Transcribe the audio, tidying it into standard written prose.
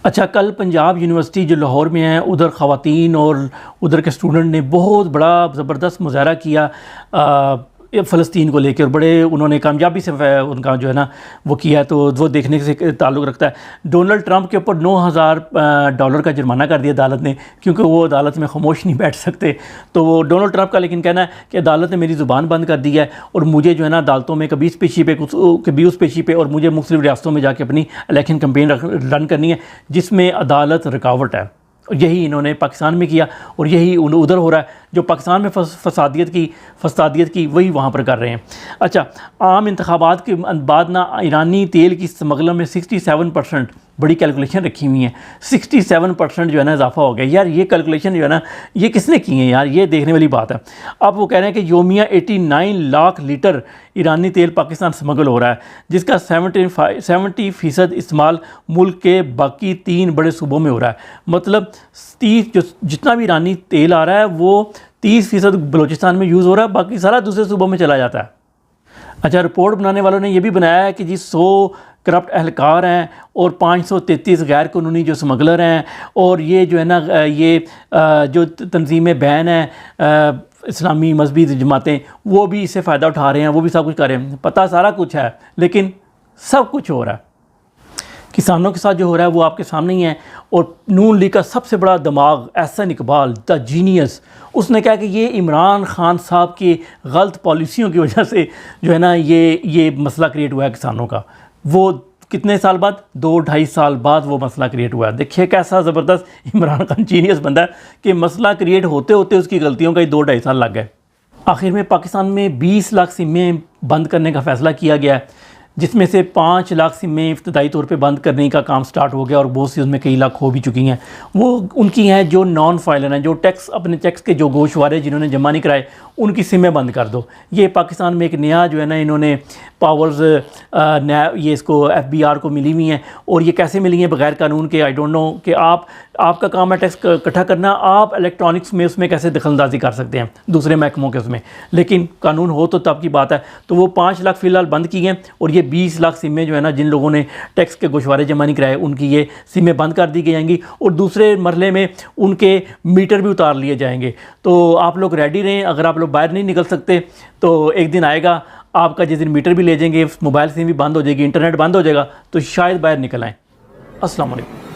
اچھا، کل پنجاب یونیورسٹی جو لاہور میں ہے، ادھر خواتین اور ادھر کے اسٹوڈنٹ نے بہت بڑا زبردست مظاہرہ کیا فلسطین کو لے کے، اور بڑے انہوں نے کامیابی سے ان کا جو ہے نا وہ کیا، تو وہ دیکھنے سے تعلق رکھتا ہے۔ ڈونلڈ ٹرمپ کے اوپر $9,000 کا جرمانہ کر دیا عدالت نے، کیونکہ وہ عدالت میں خاموش نہیں بیٹھ سکتے۔ تو وہ ڈونلڈ ٹرمپ کا لیکن کہنا ہے کہ عدالت نے میری زبان بند کر دی ہے، اور مجھے جو ہے نا عدالتوں میں کبھی اس پیشی پہ کبھی اس پیشی پہ، اور مجھے مختلف ریاستوں میں جا کے اپنی الیکشن کمپین رن کرنی ہے، جس میں عدالت رکاوٹ ہے۔ یہی انہوں نے پاکستان میں کیا، اور یہی ادھر ہو رہا ہے۔ جو پاکستان میں فسادیت کی وہی وہاں پر کر رہے ہیں۔ اچھا، عام انتخابات کے بعد نا ایرانی تیل کی اسمگلر میں 67%، بڑی کیلکولیشن رکھی ہوئی ہیں، 67% جو ہے نا اضافہ ہو گیا۔ یار یہ کیلکولیشن جو ہے نا یہ کس نے کی ہیں یار، یہ دیکھنے والی بات ہے۔ اب وہ کہہ رہے ہیں کہ یومیہ 89 لاکھ لیٹر ایرانی تیل پاکستان اسمگل ہو رہا ہے، جس کا 70% استعمال ملک کے باقی 3 بڑے صوبوں میں ہو رہا ہے۔ مطلب 30 جتنا بھی ایرانی تیل آ رہا ہے وہ 30% بلوچستان میں یوز ہو رہا ہے، باقی سارا دوسرے صوبوں میں چلا جاتا ہے۔ اچھا، رپورٹ بنانے والوں نے یہ بھی بنایا ہے کہ 100 کرپٹ اہلکار ہیں اور 533 غیر قانونی جو اسمگلر ہیں، اور یہ جو ہے نا یہ جو تنظیمیں بین ہیں اسلامی مذہبی جماعتیں، وہ بھی اس سے فائدہ اٹھا رہے ہیں، وہ بھی سب کچھ کر رہے ہیں۔ پتہ سارا کچھ ہے، لیکن سب کچھ ہو رہا ہے۔ کسانوں کے ساتھ جو ہو رہا ہے وہ آپ کے سامنے ہی ہے۔ اور نون لیگ کا سب سے بڑا دماغ احسن اقبال دا جینیس، اس نے کہا کہ یہ عمران خان صاحب کی غلط پالیسیوں کی وجہ سے جو ہے نا یہ مسئلہ کریٹ ہوا ہے کسانوں کا۔ وہ کتنے سال بعد؟ 2-2.5 سال بعد وہ مسئلہ کریٹ ہوا ہے۔ دیکھیے کیسا زبردست عمران خان جینیس بندہ ہے کہ مسئلہ کریٹ ہوتے ہوتے اس کی غلطیوں کا ہی 2-2.5 سال لگ گئے۔ آخر میں پاکستان میں 20 لاکھ سمیں بند کرنے کا فیصلہ کیا گیا ہے، جس میں سے 5 لاکھ سمیں ابتدائی طور پہ بند کرنے کا کام سٹارٹ ہو گیا، اور بہت سی اس میں کئی لاکھ ہو بھی چکی ہیں۔ وہ ان کی ہیں جو نان فائلر ہیں، جو اپنے ٹیکس کے جو گوشوارے جنہوں نے جمع نہیں کرائے، ان کی سمیں بند کر دو۔ یہ پاکستان میں ایک نیا جو ہے نا انہوں نے پاورز یہ اس کو FBR کو ملی ہوئی ہیں، اور یہ کیسے ملی ہیں؟ بغیر قانون کے۔ آئی ڈونٹ نو کہ آپ کا کام ہے ٹیکس اکٹھا کرنا، آپ الیکٹرانکس میں اس میں کیسے دخل اندازی کر سکتے ہیں دوسرے محکموں کے اس میں، لیکن قانون ہو تو تب کی بات ہے۔ تو وہ 5 لاکھ فی الحال بند کی ہیں، اور یہ 20 لاکھ سمیں جو ہے نا جن لوگوں نے ٹیکس کے گوشوارے جمع نہیں کرائے ان کی یہ سمیں بند کر دی جائیں گی، اور دوسرے مرحلے میں ان کے میٹر بھی اتار لیے جائیں گے۔ تو آپ لوگ ریڈی رہیں، اگر آپ لوگ باہر نہیں نکل سکتے تو ایک دن آئے گا آپ کا جس دن میٹر بھی لے جائیں گے، موبائل سم بھی بند ہو جائے گی، انٹرنیٹ بند ہو جائے گا، تو شاید باہر نکل آئیں۔ السلام علیکم۔